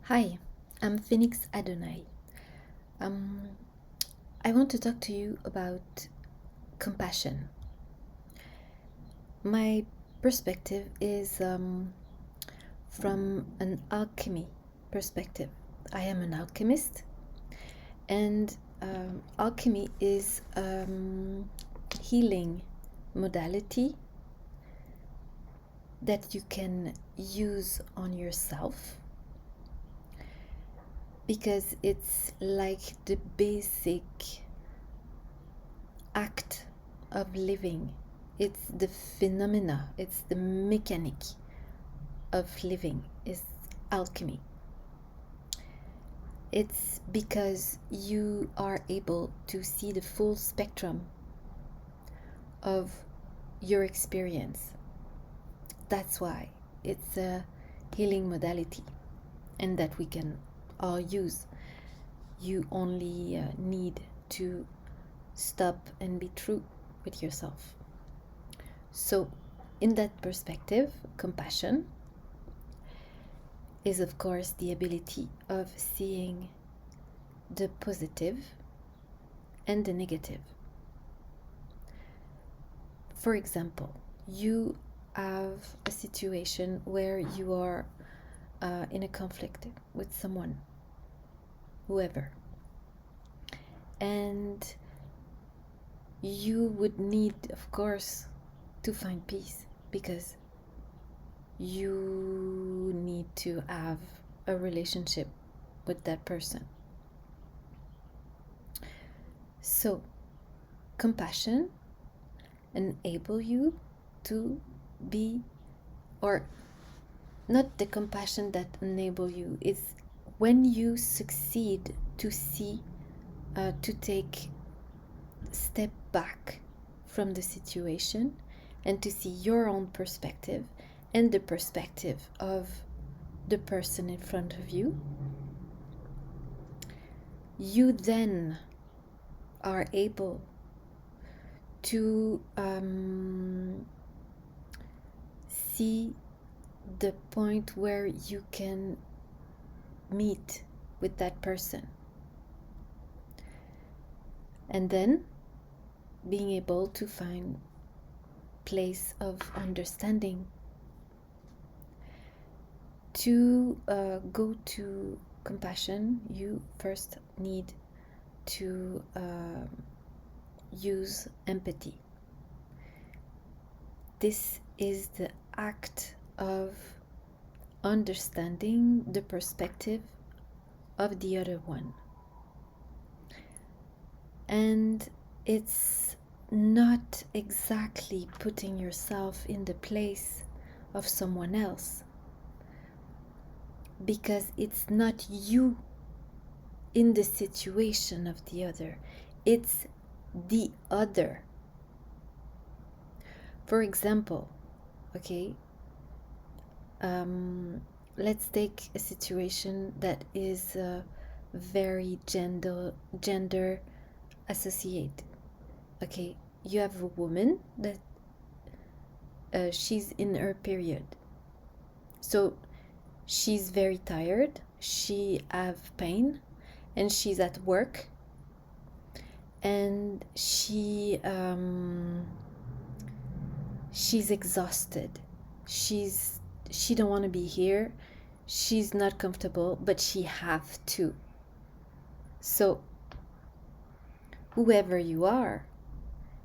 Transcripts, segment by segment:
Hi, I'm Phoenix Adonai. Um, I want to talk to you about compassion. My perspective is from an alchemy perspective. I am an alchemist, and alchemy is healing modality that you can use on yourself because it's like the basic act of living. It's the phenomena, it's the mechanic of living, is alchemy. It's because you are able to see the full spectrum of your experience. That's why it's a healing modality and that we can all use. You only need to stop and be true with yourself. So, in that perspective, compassion is, of course, the ability of seeing the positive and the negative. For example, you have a situation where you are in a conflict with someone, whoever, and you would need, of course, to find peace because you need to have a relationship with that person. So, compassion enable you to be, or not the compassion that enable you, it's when you succeed to see, to take step back from the situation and to see your own perspective and the perspective of the person in front of you, you then are able to see the point where you can meet with that person, and then being able to find place of understanding. To go to compassion, you first need to use empathy. This is the act of understanding the perspective of the other one. And it's not exactly putting yourself in the place of someone else, because it's not you in the situation of the other, it's the other. For example, okay, let's take a situation that is very gender associated. Okay, you have a woman that she's in her period, so she's very tired, she have pain, and she's at work, and she's exhausted. She don't want to be here. She's not comfortable, but she have to. So whoever you are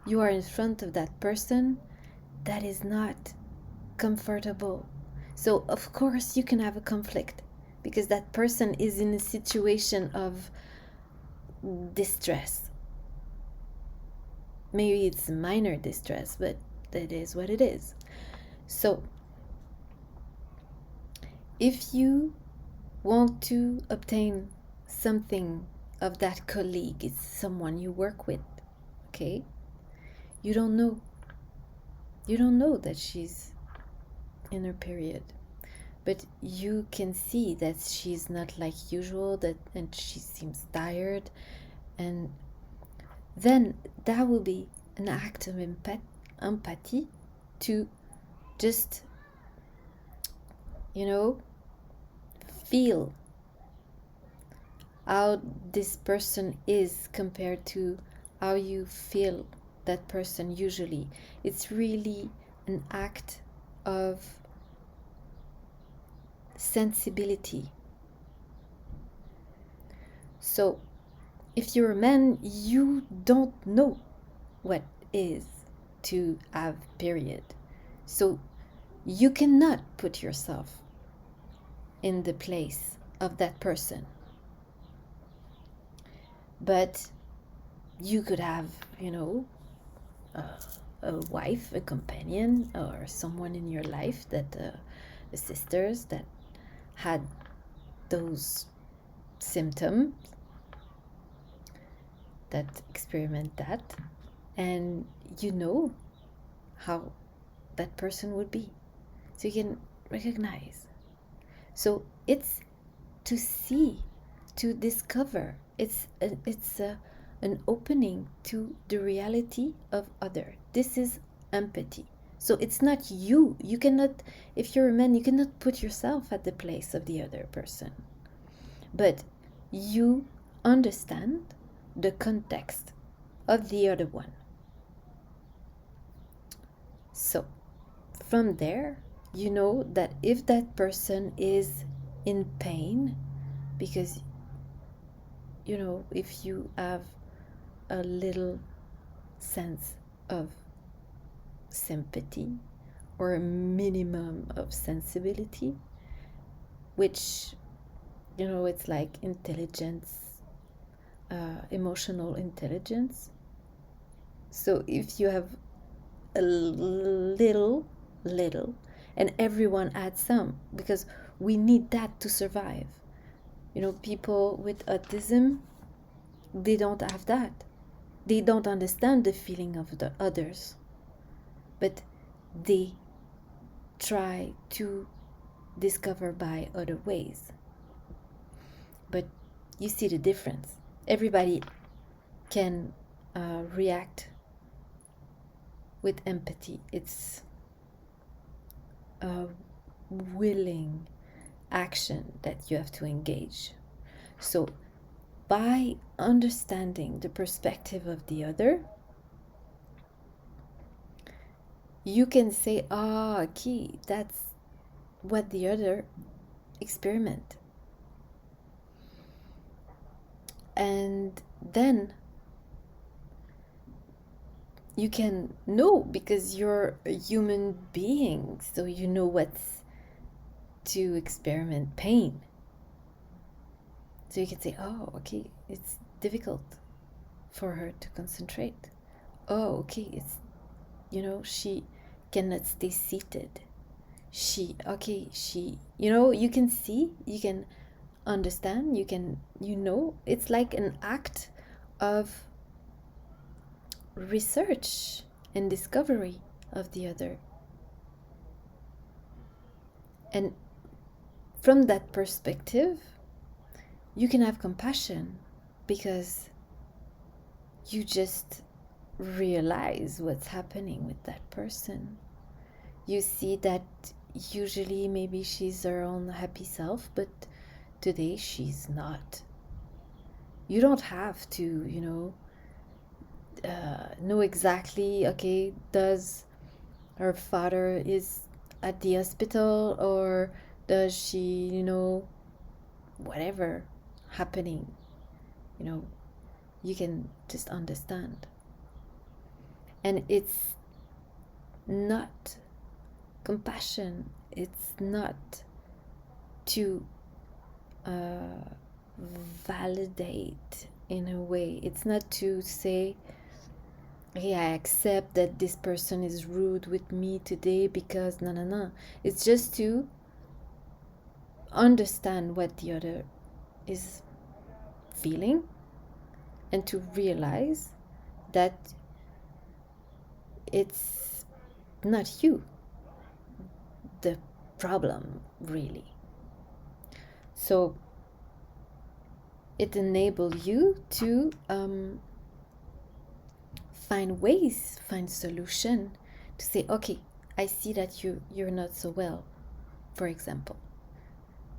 in front of that person that is not comfortable. So of course you can have a conflict because that person is in a situation of distress. Maybe it's minor distress, but that is what it is. So if you want to obtain something of that colleague, it's someone you work with, okay? You don't know that she's in her period, but you can see that she's not like usual, and she seems tired, and then that will be an act of empathy to just, feel how this person is compared to how you feel that person usually. It's really an act of sensibility. So if you're a man, you don't know what is to have period. So you cannot put yourself in the place of that person. But you could have, a wife, a companion, or someone in your life that, sisters that had those symptoms, that experiment that, and you know how that person would be. So you can recognize. So it's to see, to discover. It's an opening to the reality of other. This is empathy. So it's not you. You cannot, if you're a man, you cannot put yourself at the place of the other person. But you understand the context of the other one. So from there, you know that if that person is in pain, because if you have a little sense of sympathy or a minimum of sensibility, which it's like intelligence, emotional intelligence. So if you have a little, and everyone adds some, because we need that to survive. People with autism, they don't have that. They don't understand the feeling of the others, but they try to discover by other ways. But you see the difference. Everybody can react with empathy. It's a willing action that you have to engage. So by understanding the perspective of the other, you can say, okay, that's what the other experiment. And then you can know, because you're a human being, so you know what's to experiment pain. So you can say, okay, it's difficult for her to concentrate. Okay, it's, she cannot stay seated. You can see, you can understand, it's like an act of research and discovery of the other. And from that perspective, you can have compassion, because you just realize what's happening with that person. You see that usually maybe she's her own happy self, but today she's not. You don't have to, know exactly, okay, does her father is at the hospital, or does she, whatever happening, you can just understand. And it's not compassion, it's not to validate in a way. It's not to say, hey, I accept that this person is rude with me today because no. It's just to understand what the other is feeling, and to realize that it's not you the problem, really. So it enables you to find solution, to say, okay, I see that you're not so well, for example.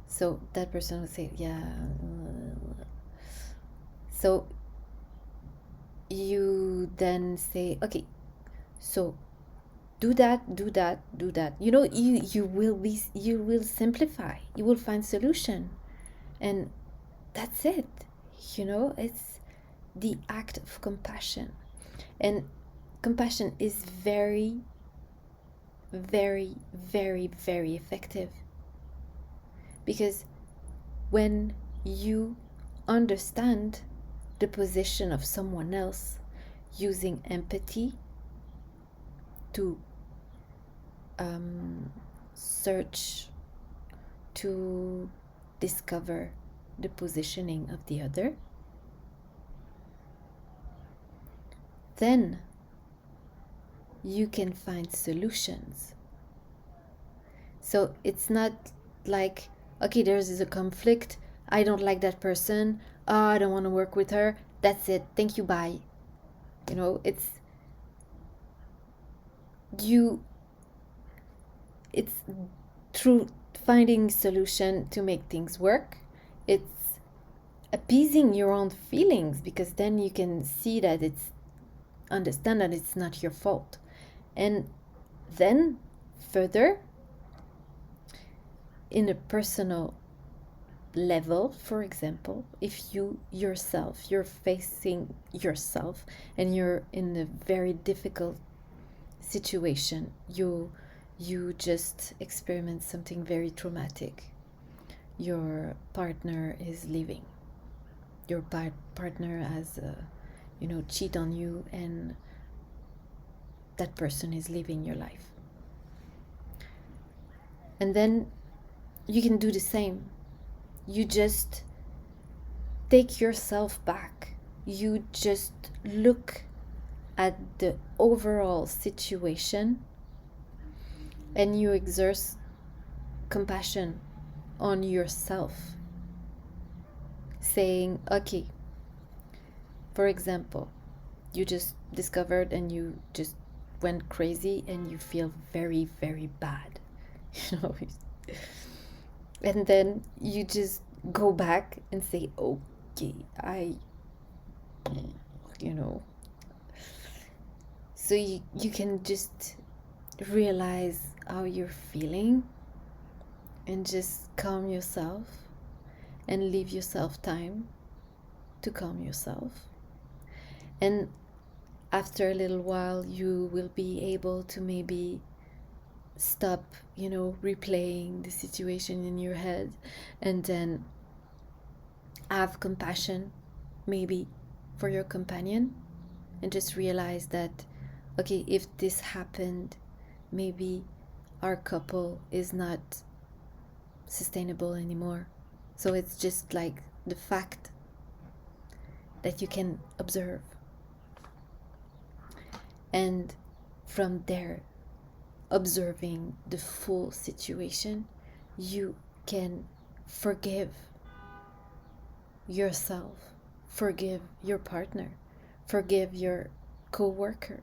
So that person will say, yeah, So you then say, okay, so do that, do that, do that. You know, you will simplify. You will find solution, and that's it. You know, it's the act of compassion, and compassion is very, very, very, very effective, because when you understand the position of someone else using empathy to search to discover the positioning of the other, then you can find solutions. So it's not like, okay, there's a conflict, I don't like that person, oh, I don't want to work with her, that's it, thank you, bye. You know, it's through finding solution to make things work. It's appeasing your own feelings, because then you can see that understand that it's not your fault. And then further, in a personal level, for example, if you're facing yourself and you're in a very difficult situation, you just experience something very traumatic, your partner is leaving, your partner has cheat on you, and that person is leaving your life. And then you can do the same. You just take yourself back. You just look at the overall situation and you exert compassion on yourself, saying, okay, for example, you just discovered and you just went crazy and you feel very, very bad, you know, and then you just go back and say, okay, so you can just realize how you're feeling and just calm yourself and leave yourself time to calm yourself. And after a little while, you will be able to maybe stop, replaying the situation in your head, and then have compassion maybe for your companion, and just realize that, okay, if this happened, maybe our couple is not sustainable anymore. So it's just like the fact that you can observe, and from there, observing the full situation, you can forgive yourself, forgive your partner, forgive your co-worker,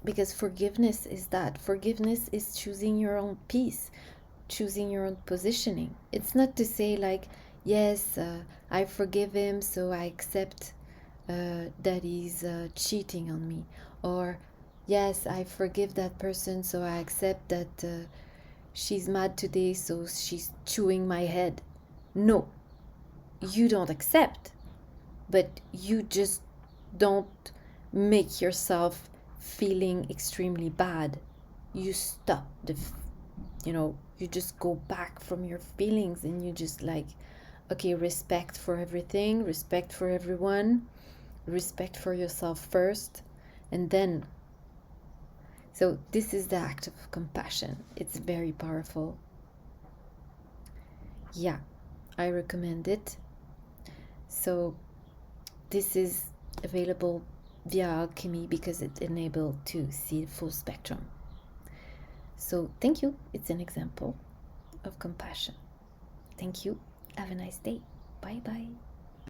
because forgiveness is choosing your own peace, choosing your own positioning. It's not to say like, yes, I forgive him, so I accept that he's cheating on me, or yes, I forgive that person, so I accept that she's mad today, so she's chewing my head. No, you don't accept, but you just don't make yourself feeling extremely bad. You stop you just go back from your feelings, and you just like, okay, respect for everything, respect for everyone, respect for yourself first, and then, so this is the act of compassion. It's very powerful. Yeah, I recommend it. So this is available via Alchemy because it's enabled to see the full spectrum. So thank you. It's an example of compassion. Thank you. Have a nice day. Bye bye.